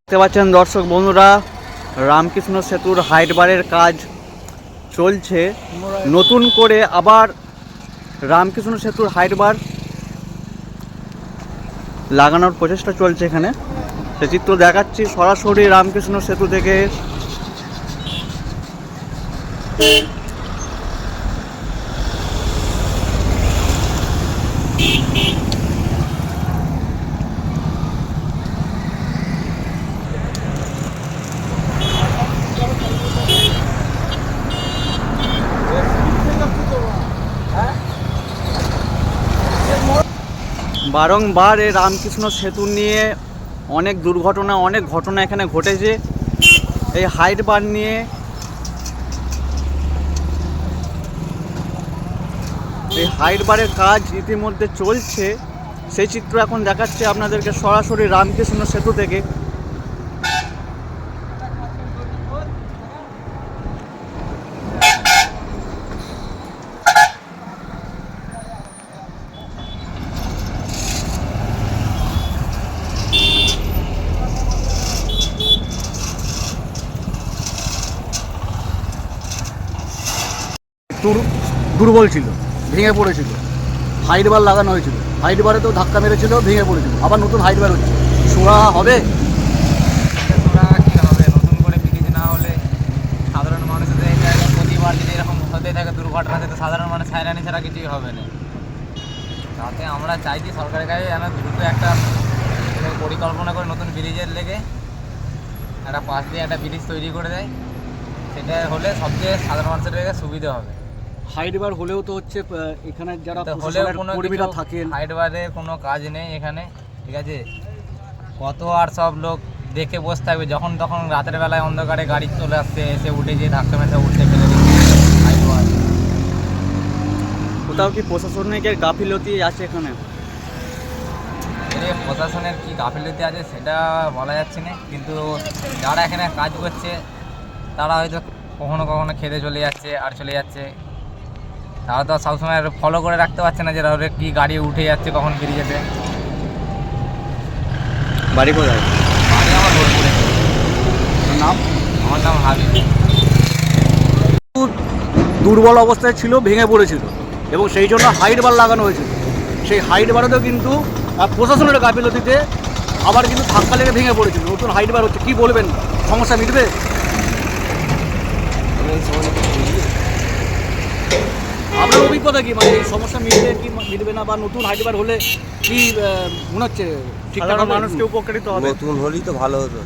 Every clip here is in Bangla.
দেখতে পাচ্ছেন দর্শক বন্ধুরা, রামকৃষ্ণ সেতুর হাইট বারের কাজ চলছে। নতুন করে আবার রামকৃষ্ণ সেতুর হাইট বার লাগানোর প্রচেষ্টা চলছে। এখানে সে চিত্র দেখাচ্ছি সরাসরি রামকৃষ্ণ সেতু থেকে। বারংবার এই রামকৃষ্ণ সেতু নিয়ে অনেক দুর্ঘটনা, অনেক ঘটনা এখানে ঘটেছে। এই হাইট বার নিয়ে এই হাইট বারের কাজ ইতিমধ্যে চলছে, সেই চিত্র এখন দেখাচ্ছে আপনাদেরকে সরাসরি রামকৃষ্ণ সেতু থেকে। দুর্বল ছিল, ভেঙে পড়েছিল। হাইট বার লাগানো হয়েছিল, হাইট বারে তো ধাক্কা মেরেছিল, ভেঙে পড়েছিল। আবার নতুন হাইট বার হচ্ছে, সোড়া হবে। কী হবে নতুন করে ব্রিজ না হলে সাধারণ মানুষদের এই জায়গায় প্রতিবার যদি এরকম হতে থাকে দুর্ঘটনাতে, তো সাধারণ মানুষ হয়রানি ছাড়া কিছুই হবে না। তাতে আমরা চাইছি সরকারের কাছে যেন দ্রুত একটা পরিকল্পনা করে নতুন ব্রিজের লেগে একটা পাশ দিয়ে একটা ব্রিজ তৈরি করে দেয়। সেটা হলে সবচেয়ে সাধারণ মানুষের সুবিধা হবে। হাইট বার হলেও তো হচ্ছে এখানে যারা হলেও কোনো কর্মীরা থাকেন, হাইট বারে কোনো কাজ নেই এখানে, ঠিক আছে। কত আর সব লোক দেখে বসে থাকবে, যখন তখন রাতের বেলায় অন্ধকারে গাড়ি চলে আসছে, এসে উঠে যেয়ে ধাক্কা মেরে উঠতে ফেলে দিচ্ছে। হাইট বার কোথাও কি প্রশাসনিকের গাফিলতি আছে এখানে? প্রশাসনের কি গাফিলতি আছে সেটা বলা যাচ্ছে না, কিন্তু যারা এখানে কাজ করছে তারা হয়তো কখনো কখনো খেতে চলে যাচ্ছে আর চলে যাচ্ছে। তারা তো সবসময় ফলো করে রাখতে পারছে না যে ওদের কী গাড়ি উঠে যাচ্ছে কখন বেরিয়ে। বাড়ি কোথায়? বাড়ি আমার বোলপুরে। নাম? আমার নাম হাবিব। দুর্বল অবস্থায় ছিল, ভেঙে পড়েছিল এবং সেই জন্য হাইট বার লাগানো হয়েছিল। সেই হাইট বারেতেও কিন্তু প্রশাসনের গাফিলতিতে আবার কিন্তু ধাক্কা লেগে ভেঙে পড়েছিল। নতুন হাইট বার হচ্ছে, কী বলবেন? সমস্যা মিটবে? আপনার অভিজ্ঞতা কি, মানে এই সমস্যা মিটবে কি মিটবে না, বা নতুন হাইট বার হলে কি মনে হচ্ছে ঠিকঠাক মানুষকে উপকৃত হবে? নতুন হলেই তো ভালো হতো।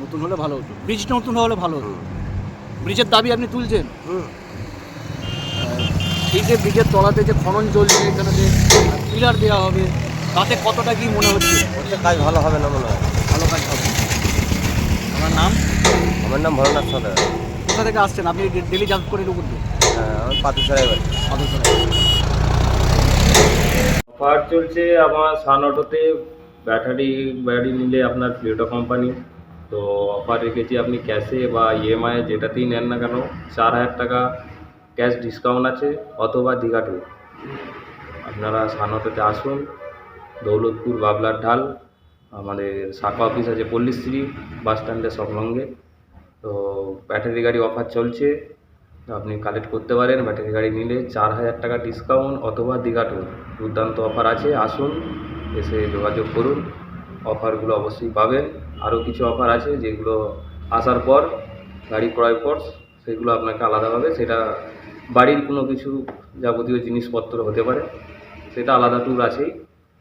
নতুন হলে ভালো হতো, ব্রিজটা নতুন হলে ভালো হতো। ব্রিজের দাবি আপনি তুলছেন? এই যে ব্রিজের তলাতে যে খনন চলছে, এখানে যে পিলার দেওয়া হবে, তাতে কতটা কি মনে হচ্ছে? কাজ ভালো হবে না মনে হয়। ভালো কাজ হবে। আমার নাম? আমার নাম ভরনাথ সরকার। কোথা থেকে আসছেন আপনি? ডেলি যাতায়াত করেন উপর দিয়ে? হ্যাঁ, আমার পাতুসরাই বাড়ি। অফার চলছে আমার সানঅটোতে। ব্যাটারি নিলে আপনার প্লেটো কোম্পানি তো অফার রেখেছি। আপনি ক্যাশে বা ইএমআই যেটাতেই নেন না কেন 4000 টাকা ক্যাশ ডিসকাউন্ট আছে, অথবা দীঘা ট্যুর। আপনারা সানঅটোতে আসুন, দৌলতপুর বাবলার ঢাল, আমাদের শাখা অফিস আছে পল্লীশ্রী বাস স্ট্যান্ডের সংলগ্নে। তো ব্যাটারি গাড়ি অফার চলছে, তো আপনি কালেক্ট করতে পারেন। ব্যাটারি গাড়ি নিলে 4000 টাকা ডিসকাউন্ট অথবা দীঘা ট্যুর, দুর্দান্ত অফার আছে। আসুন, এসে যোগাযোগ করুন, অফারগুলো অবশ্যই পাবেন। আরও কিছু অফার আছে যেগুলো আসার পর গাড়ি ক্রয় পর সেগুলো আপনাকে আলাদাভাবে, সেটা বাড়ির কোনো কিছু যাবতীয় জিনিসপত্র হতে পারে, সেটা আলাদা ট্যুর আছেই।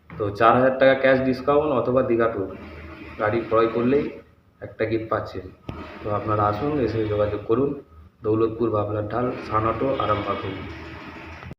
তো 4000 টাকা ক্যাশ ডিসকাউন্ট অথবা দীঘা ট্যুর গাড়ি ক্রয় করলেই একটা গিফট পাচ্ছেন। তো আপনারা আসুন, এসে যোগাযোগ করুন। দৌলতপুর বাবলার ঢাল, সানঅটো, আরামবাগ।